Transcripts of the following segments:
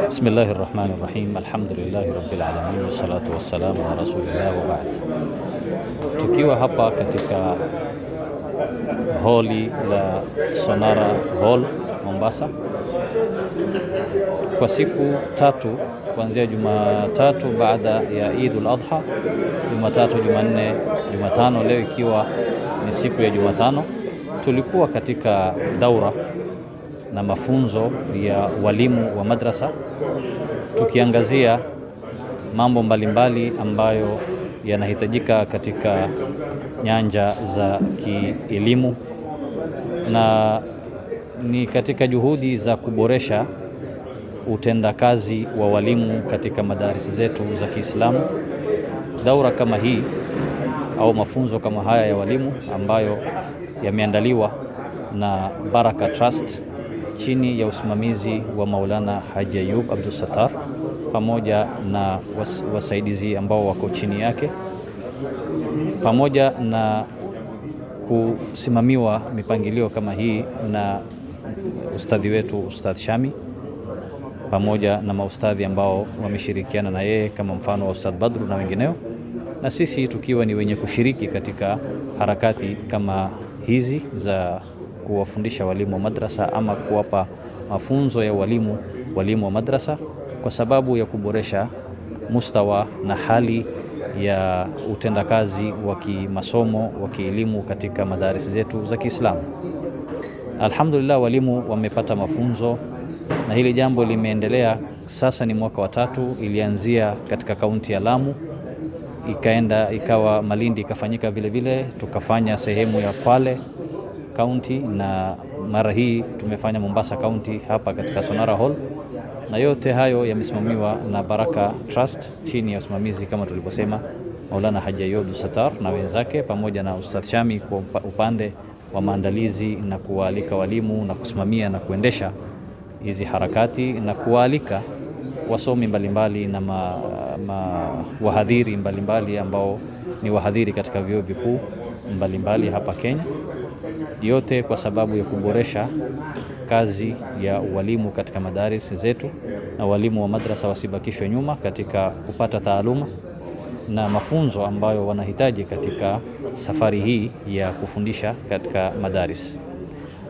بسم الله الرحمن الرحيم. الحمد لله رب العالمين والصلاة والسلام على رسول الله وبعد. Tukiwa hapa katika holi la Sonara Hall Mombasa kwa siku tatu, kuanzia Jumatatu baada ya Eidul Adha, Jumatatu, Jumanne, Jumatano, leo ikiwa ni siku ya Jumatano, tulikuwa katika daura na mafunzo ya walimu wa madrasa, tukiangazia mambo mbalimbali ambayo yanahitajika katika nyanja za kielimu, na ni katika juhudi za kuboresha utendakazi wa walimu katika madarisi zetu za Kiislamu. Daura kama hii au mafunzo kama haya ya walimu ambayo yameandaliwa na Baraka Trust chini ya usimamizi wa Maulana Haji Ayub Abdul Sattar pamoja na wasaidizi ambao wako chini yake, pamoja na kusimamiwa mipangilio kama hii na ustadhi wetu Ustadh Shami, pamoja na maustadhi ambao wameshirikiana na yeye kama mfano wa Ustadh Badru na wengineo, na sisi tukiwa ni wenye kushiriki katika harakati kama hizi za kuwafundisha walimu wa madrasa ama kuwapa mafunzo ya walimu wa madrasa, kwa sababu ya kuboresha mustawa na hali ya utendakazi wa kimasomo wa kielimu katika madarisi zetu za Kiislamu. Alhamdulillah, walimu wamepata mafunzo na hili jambo limeendelea sasa, ni mwaka wa 3. Ilianzia katika kaunti ya Lamu, ikaenda ikawa Malindi, ikafanyika vile vile, tukafanya sehemu ya Kwale County, na mara hii tumefanya Mombasa County hapa katika Sonara Hall, na yote hayo yamesimamiwa na Baraka Trust chini ya usimamizi kama tulivyosema Maulana Haji Ayub Sattar na wenzake, pamoja na Ustadh Shami kwa upande wa maandalizi na kuwaalika walimu na kusimamia na kuendesha hizi harakati na kuwaalika wasomi mbalimbali na wahadhiri mbalimbali ambao ni wahadhiri katika vyuo vikuu mbalimbali hapa Kenya, yote kwa sababu ya kuboresha kazi ya walimu katika madaris zetu, na walimu wa madrasa wasibakishwe nyuma katika kupata taaluma na mafunzo ambayo wanahitaji katika safari hii ya kufundisha katika madaris.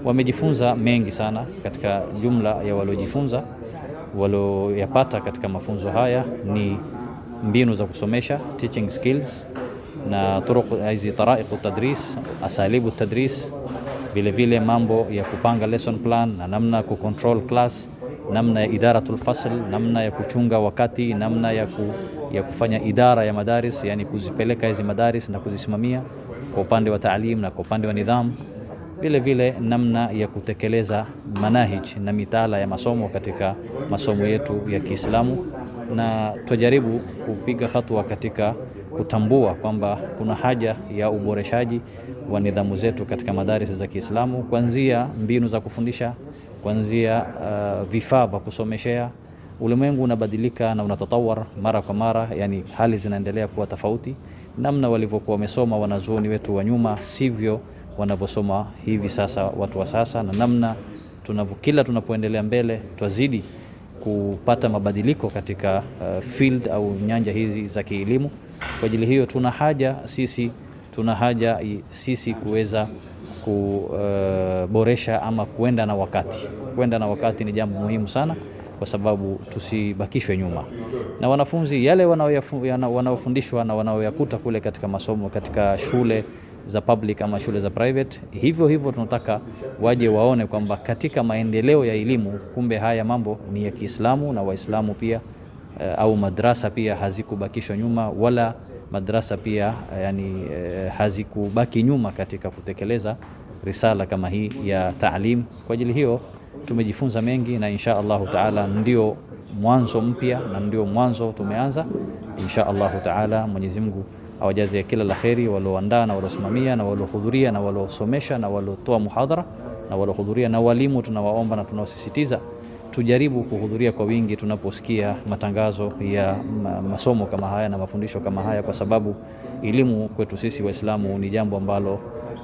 Wamejifunza mengi sana. Katika jumla ya waliojifunza, walioyapata katika mafunzo haya ni mbinu za kusomesha, teaching skills, na taraiq tadris, asalibu tadris, vile vile mambo ya kupanga lesson plan na namna kucontrol class, namna ya idaratul fasl, namna ya kuchunga wakati, namna ya kufanya idara ya madaris, yani kuzipeleka hizi madaris na kuzisimamia kwa upande wa taalim na kwa upande wa nidhamu, vile vile namna ya kutekeleza manahij na mitaala ya masomo katika masomo yetu ya Kiislamu. Na tujaribu kupiga hatua katika kutambua kwamba kuna haja ya uboreshaji wa nidhamu zetu katika madarasa za Kiislamu, kuanzia mbinu za kufundisha, kuanzia vifaa vya kusomeshea. Ulimwengu unabadilika na unatatawar mara kwa mara, yani hali zinaendelea kuwa tofauti. Namna walivyokuwa wamesoma wanazuoni wetu wa nyuma sivyo wanavyosoma hivi sasa watu wa sasa, na namna kila tunapoendelea mbele twazidi kupata mabadiliko katika field au nyanja hizi za kielimu. Kwa ajili hiyo tuna haja sisi kuweza kuboresha ama kuenda na wakati. Kuenda na wakati ni jambo muhimu sana, kwa sababu tusibakishwe nyuma. Na wanafunzi yale wanaofundishwa na wanaoyakuta kule katika masomo katika shule za public ama shule za private, hivyo tunataka waje waone kwamba katika maendeleo ya elimu kumbe haya mambo ni ya Kiislamu, na Waislamu pia au madrasa pia hazikubakishwa nyuma, wala madrasa pia hazikubaki nyuma katika kutekeleza risala kama hii ya taalim. Kwa ajili hiyo tumejifunza mengi, na insha Allah taala ndio mwanzo mpya na ndio mwanzo tumeanza. Insha Allah taala Mwenyezi Mungu awajaze kila la kheri walioandaa na waliosimamia na waliohudhuria na waliosomesha na waliotoa muhadhara na waliohudhuria, na walimu tunawaomba na tunawasisitiza tujaribu kuhudhuria kwa wingi tunaposikia matangazo ya masomo kama haya na mafundisho kama haya, kwa sababu elimu kwetu sisi Waislamu ni jambo ambalo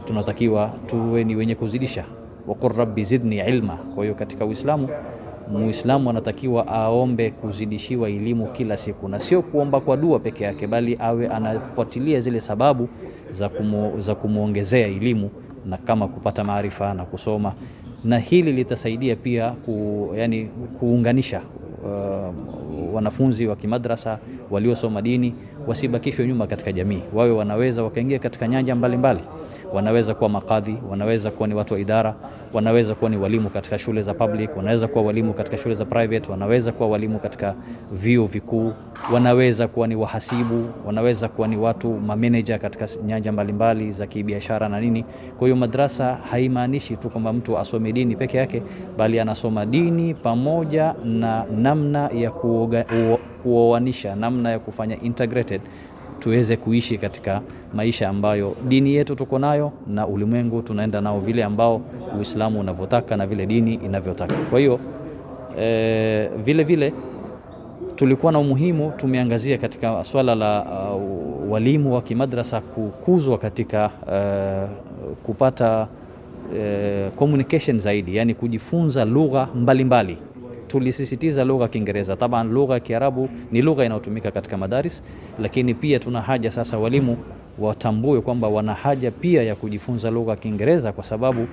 tunatakiwa tuwe ni wenye kuzidisha. Waqur rabbi zidni ilma. Kwa hiyo katika Uislamu, Muislamu anatakiwa aombe kuzidishiwa elimu kila siku, na sio kuomba kwa dua peke yake, bali awe anafuatilia zile sababu za kumuongezea elimu, na kama kupata maarifa na kusoma. Na hili litasaidia pia kuunganisha wanafunzi wa kimadrasa waliosoma dini wasibakishwe nyuma katika jamii, wawe wanaweza wakaingia katika nyanja mbalimbali. Wanaweza kuwa makadhi, wanaweza kuwa ni watu wa idara, wanaweza kuwa ni walimu katika shule za public, wanaweza kuwa walimu katika shule za private, wanaweza kuwa walimu katika vyuo vikuu, wanaweza kuwa ni wahasibu, wanaweza kuwa ni watu manager katika nyanja mbalimbali za kibiashara na nini. Kwa hiyo madrasa haimaanishi tu kwamba mtu asome dini peke yake, bali anasoma dini pamoja na namna ya kuoanisha, namna ya kufanya integrated, tuweze kuishi katika maisha ambayo dini yetu tuko nayo na ulimwengu tunaenda nao vile ambao Uislamu unavyotaka na vile dini inavyotaka. Kwa hiyo vile vile tulikuwa na umuhimu, tumeangazia katika swala la walimu wa kimadrasa kukuzwa katika kupata communication zaidi, yani kujifunza lugha mbalimbali. Tulisisitiza lugha Kiingereza. Taban lugha ya Kiarabu ni lugha inayotumika katika madaris, lakini pia tuna haja sasa walimu watambue kwamba wana haja pia ya kujifunza lugha Kiingereza, kwa sababu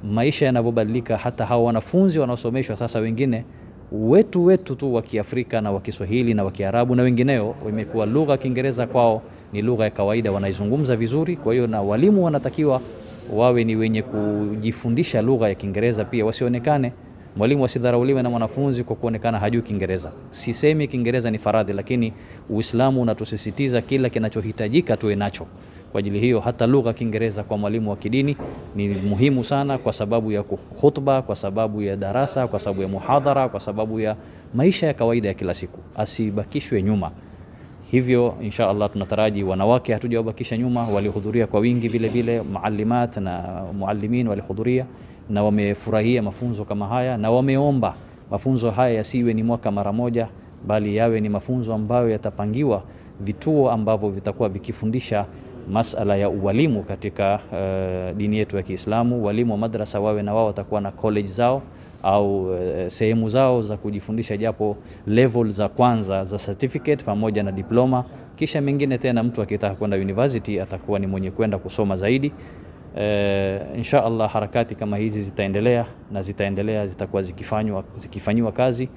maisha yanabadilika. Hata hao wanafunzi wanaosomeshwa sasa, wengine wetu tu wa Kiafrika na wa Kiswahili na wa Kiarabu na wengineo, imekuwa lugha Kiingereza kwao ni lugha ya kawaida, wanaizungumza vizuri. Kwa hiyo na walimu wanatakiwa wawe ni wenye kujifundisha lugha ya Kiingereza pia, wasionekane mwalimu asidharauliwe na mwanafunzi kwa kuonekana hajui Kiingereza. Sisemi Kiingereza ni faradhi, lakini Uislamu unatusisitiza kila kinachohitajika tuwe nacho. Kwa ajili hiyo hata lugha Kiingereza kwa mwalimu wa kidini ni muhimu sana, kwa sababu ya khutba, kwa sababu ya darasa, kwa sababu ya muhadhara, kwa sababu ya maisha ya kawaida ya kila siku, asibakishwe nyuma. Hivyo insha Allah tunataraji wanawake hatujawabakisha nyuma, walihudhuria kwa wingi, vile vile muallimat na muallimin walihudhuria na wamefurahia mafunzo kama haya, na wameomba mafunzo haya yasiwe ni mwaka mara moja, bali yawe ni mafunzo ambayo yatapangiwa vituo ambavyo vitakuwa vikifundisha masala ya ualimu katika dini yetu ya Kiislamu. Walimu wa madrasa wawe na wao watakuwa na college zao au sehemu zao za kujifundisha, japo level za kwanza za certificate pamoja na diploma, kisha mengine tena mtu akitaka kwenda university atakuwa ni mwenye kwenda kusoma zaidi. Insha Allah harakati kama hizi zitaendelea na zitakuwa zikifanywa kazi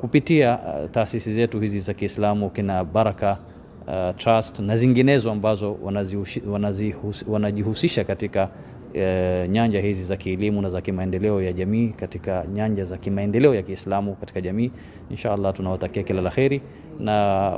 kupitia taasisi zetu hizi za Kiislamu, kina Baraka Trust na zinginezo ambazo wanajihusisha katika nyanja hizi za kielimu na za kimaendeleo ya jamii, katika nyanja za kimaendeleo ya Kiislamu katika jamii. Insha Allah tunawatakia kila la kheri, na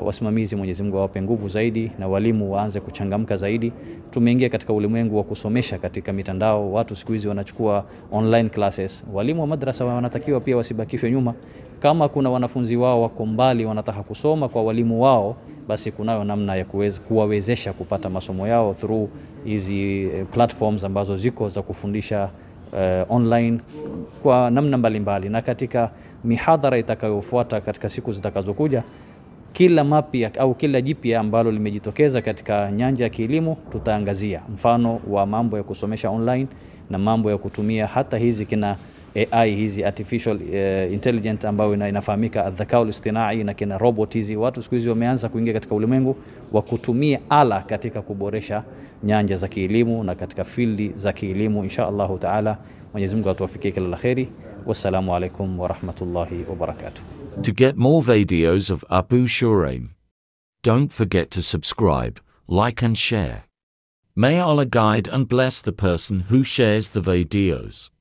wasimamizi Mwenyezi Mungu awape nguvu zaidi, na walimu waanze kuchangamka zaidi. Tumeingia katika ulimwengu wa kusomesha katika mitandao, watu siku hizi wanachukua online classes. Walimu wa madrasa wanatakiwa pia wasibakishwe nyuma. Kama kuna wanafunzi wao wako mbali wanataka kusoma kwa walimu wao, basi kunayo namna ya kuwawezesha kupata masomo yao through hizi platforms ambazo ziko za kufundisha online kwa namna mbalimbali. Na katika mihadhara itakayofuata katika siku zitakazokuja, kila mapya au kila jipya ambalo limejitokeza katika nyanja ya kielimu tutaangazia, mfano wa mambo ya kusomesha online na mambo ya kutumia hata hizi kina AI, hizi artificial intelligence ambayo inafahamika adhakaul istinai, na kina robot hizi. Watu siku hizi wameanza kuingia katika ulimwengu wa kutumia ala katika kuboresha nyanja za kielimu na katika fieldi za kielimu. Insha Allah taala Mwenyezi Mungu atuwafikie kila la kheri. Wassalamu alaikum wa rahmatullahi wa barakatuh. To get more videos of Abu Shuraim, don't forget to subscribe, like and share. May Allah guide and bless the person who shares the videos.